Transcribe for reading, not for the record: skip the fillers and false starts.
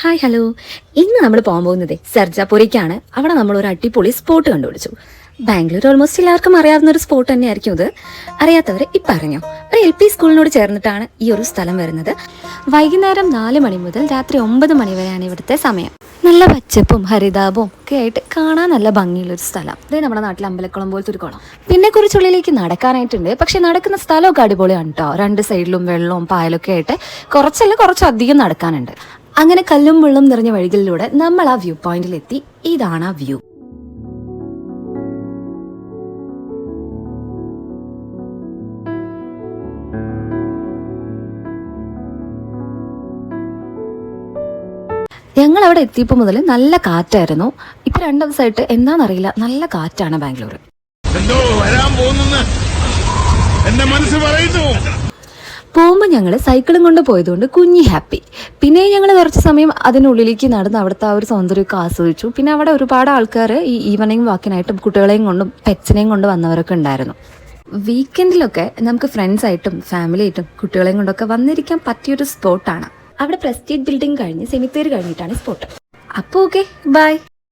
Hi hello. ഇന്ന് നമ്മൾ പോകാൻ പോകുന്നത് സർജാപുരയ്ക്കാണ്. അവിടെ നമ്മൾ ഒരു അടിപൊളി സ്പോട്ട് കണ്ടുപിടിച്ചു. ബാംഗ്ലൂർ ഓൾമോസ്റ്റ് എല്ലാവർക്കും അറിയാവുന്ന ഒരു സ്പോട്ട് തന്നെയായിരിക്കും ഇത്. അറിയാത്തവർ ഇപ്പം അറിഞ്ഞോ. ഒരു LP സ്കൂളിനോട് ചേർന്നിട്ടാണ് ഈ ഒരു സ്ഥലം വരുന്നത്. വൈകുന്നേരം 4 മണി മുതൽ രാത്രി 9 മണി വരെയാണ് ഇവിടുത്തെ സമയം. നല്ല പച്ചപ്പും ഹരിതാപവും ഒക്കെ ആയിട്ട് കാണാൻ നല്ല ഭംഗിയുള്ളൊരു സ്ഥലം. ഇതേ നമ്മുടെ നാട്ടിൽ അമ്പലക്കുളം പോലത്തെ ഒരു കുളം. പിന്നെ കുറച്ചുള്ളിലേക്ക് നടക്കാനായിട്ടുണ്ട്. പക്ഷെ നടക്കുന്ന സ്ഥലമൊക്കെ അടിപൊളിയാണ് കേട്ടോ. 2 സൈഡിലും വെള്ളവും പായലൊക്കെ ആയിട്ട് കുറച്ചധികം നടക്കാനുണ്ട്. അങ്ങനെ കല്ലും വെള്ളം നിറഞ്ഞ വഴികളിലൂടെ നമ്മൾ ആ വ്യൂ പോയിന്റിലെത്തി. ഇതാണ് ആ വ്യൂ. ഞങ്ങൾ അവിടെ എത്തിയപ്പോൾ മുതൽ നല്ല കാറ്റായിരുന്നു. ഇപ്പൊ 2 ദിവസമായിട്ട് എന്താണെന്നറിയില്ല, നല്ല കാറ്റാണ് ബാംഗ്ലൂർ. പോകുമ്പോൾ ഞങ്ങൾ സൈക്കിളും കൊണ്ട് പോയതുകൊണ്ട് കുഞ്ഞി ഹാപ്പി. പിന്നെ ഞങ്ങൾ കുറച്ച് സമയം അതിനുള്ളിലേക്ക് നടന്ന് അവിടുത്തെ ആ ഒരു സൗന്ദര്യമൊക്കെ ആസ്വദിച്ചു. പിന്നെ അവിടെ ഒരുപാട് ആൾക്കാർ ഈ ഈവനിങ് വാക്കിനായിട്ടും കുട്ടികളെയും കൊണ്ടും പെറ്റ്സിനെയും കൊണ്ട് വന്നവരൊക്കെ ഉണ്ടായിരുന്നു. വീക്കെൻഡിലൊക്കെ നമുക്ക് ഫ്രണ്ട്സായിട്ടും ഫാമിലിയായിട്ടും കുട്ടികളെയും കൊണ്ടൊക്കെ വന്നിരിക്കാൻ പറ്റിയൊരു സ്പോട്ടാണ്. അവിടെ പ്രസ്റ്റീജ് ബിൽഡിംഗ് കഴിഞ്ഞ് സെമിത്തേരി കഴിഞ്ഞിട്ടാണ് സ്പോട്ട്. അപ്പോൾ ഓക്കെ, ബൈ.